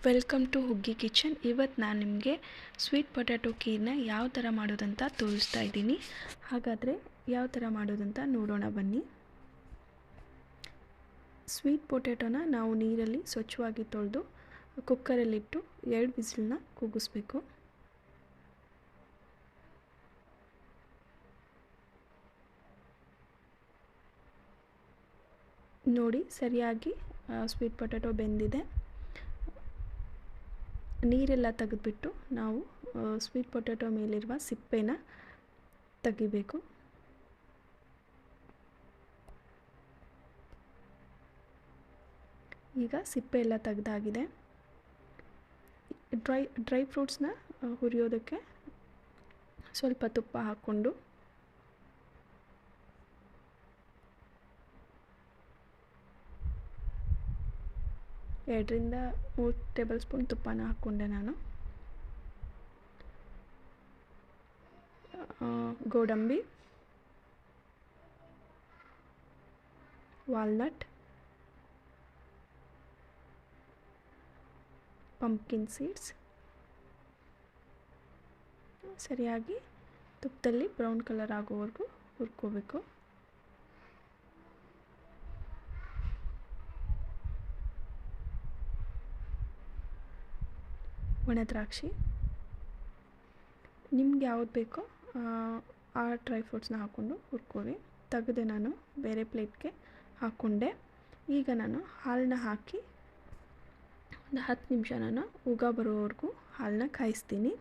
Welcome to ಹುಗ್ಗಿ kitchen. ಇವತ್ತು ನಾನು ನಿಮಗೆ ಸ್ವೀಟ್ ಪೊಟ್ಯಾಟೊ ಖೀರ್ನ ಯಾವ ಥರ ಮಾಡೋದಂತ ತೋರಿಸ್ತಾ ಇದ್ದೀನಿ. ಹಾಗಾದರೆ ಯಾವ ಥರ ಮಾಡೋದಂತ ನೋಡೋಣ ಬನ್ನಿ. ಸ್ವೀಟ್ ಪೊಟ್ಯಾಟೊನ ನಾವು ನೀರಲ್ಲಿ ಸ್ವಚ್ಛವಾಗಿ ತೊಳೆದು ಕುಕ್ಕರಲ್ಲಿಟ್ಟು 2 ವಿಸಿಲ್ನ ಕೂಗಿಸ್ಬೇಕು. ನೋಡಿ, ಸರಿಯಾಗಿ ಸ್ವೀಟ್ ಪೊಟ್ಯಾಟೊ ಬೆಂದಿದೆ. ನೀರೆಲ್ಲ ತೆಗೆದುಬಿಟ್ಟು ನಾವು ಸ್ವೀಟ್ ಪೊಟ್ಯಾಟೊ ಮೇಲಿರುವ ಸಿಪ್ಪೆನ ತೆಗಿಬೇಕು. ಈಗ ಸಿಪ್ಪೆ ಎಲ್ಲ ತೆಗೆದಾಗಿದೆ. ಡ್ರೈ ಫ್ರೂಟ್ಸ್ನ ಹುರಿಯೋದಕ್ಕೆ ಸ್ವಲ್ಪ ತುಪ್ಪ ಹಾಕ್ಕೊಂಡು ಎರಡರಿಂದ 3 ಟೇಬಲ್ ಸ್ಪೂನ್ ತುಪ್ಪನ ಹಾಕ್ಕೊಂಡೆ ನಾನು. ಗೋಡಂಬಿ, ವಾಲ್ನಟ್, ಪಂಪ್ಕಿನ್ ಸೀಡ್ಸ್ ಸರಿಯಾಗಿ ತುಪ್ಪದಲ್ಲಿ ಬ್ರೌನ್ ಕಲರ್ ಆಗೋವರೆಗೂ ಹುರ್ಕೋಬೇಕು. ಒಣ ದ್ರಾಕ್ಷಿ, ನಿಮ್ಗೆ ಯಾವ್ದು ಬೇಕೋ ಆ ಡ್ರೈ ಫ್ರೂಟ್ಸ್ನ ಹಾಕ್ಕೊಂಡು ಹುರ್ಕೊಳ್ಳಿ. ತೆಗೆದು ನಾನು ಬೇರೆ ಪ್ಲೇಟ್ಗೆ ಹಾಕ್ಕೊಂಡೆ. ಈಗ ನಾನು ಹಾಲನ್ನ ಹಾಕಿ ಒಂದು 10 ನಿಮಿಷ ನಾನು ಉಗ ಬರೋವರೆಗೂ ಹಾಲನ್ನ ಕಾಯಿಸ್ತೀನಿ.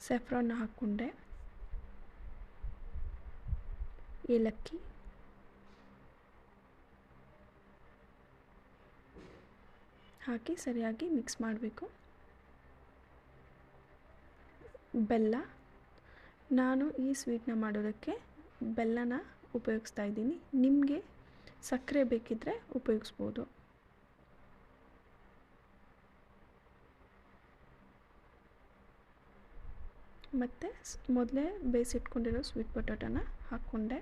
ಸ್ಯಾಫ್ರಾನ್ನ ಹಾಕ್ಕೊಂಡೆ, ಏಲಕ್ಕಿ, ಹಾಕಿ ಸರಿಯಾಗಿ ಮಿಕ್ಸ್ ಮಾಡಬೇಕು. ಬೆಲ್ಲ, ನಾನು ಈ ಸ್ವೀಟ್ನ ಮಾಡೋದಕ್ಕೆ ಬೆಲ್ಲನ ಉಪಯೋಗಿಸ್ತಾ ಇದ್ದೀನಿ. ನಿಮಗೆ ಸಕ್ಕರೆ ಬೇಕಿದ್ದರೆ ಉಪಯೋಗಿಸ್ಬೋದು. ಮತ್ತು ಮೊದಲೇ ಬೇಯಿಸಿಟ್ಕೊಂಡಿರೋ ಸ್ವೀಟ್ ಪೊಟ್ಯಾಟೊನ ಹಾಕ್ಕೊಂಡೆ.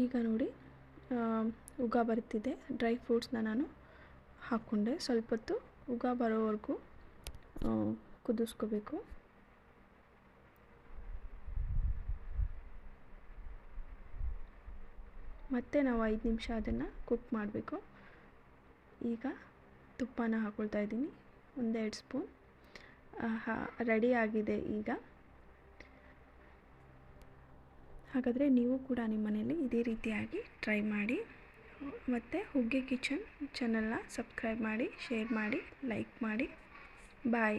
ಈಗ ನೋಡಿ, ಉಗ ಬರ್ತಿದೆ. ಡ್ರೈ ಫ್ರೂಟ್ಸ್ನ ನಾನು ಹಾಕ್ಕೊಂಡೆ. ಸ್ವಲ್ಪ ಹೊತ್ತು ಉಗ ಬರೋವರೆಗೂ ಕುದಿಸ್ಕೋಬೇಕು. ಮತ್ತು ನಾವು 5 ನಿಮಿಷ ಅದನ್ನು ಕುಕ್ ಮಾಡಬೇಕು. ಈಗ ತುಪ್ಪನ ಹಾಕ್ಕೊಳ್ತಾ ಇದ್ದೀನಿ, 1-2 ಸ್ಪೂನ್. ರೆಡಿ ಆಗಿದೆ ಈಗ. ಹಾಗಾದರೆ ನೀವು ಕೂಡ ನಿಮ್ಮ ಮನೆಯಲ್ಲಿ ಇದೇ ರೀತಿಯಾಗಿ ಟ್ರೈ ಮಾಡಿ. ಮತ್ತು ಹುಗ್ಗಿ ಕಿಚನ್ ಚಾನಲ್ನ ಸಬ್ಸ್ಕ್ರೈಬ್ ಮಾಡಿ, ಶೇರ್ ಮಾಡಿ, ಲೈಕ್ ಮಾಡಿ. ಬಾಯ್.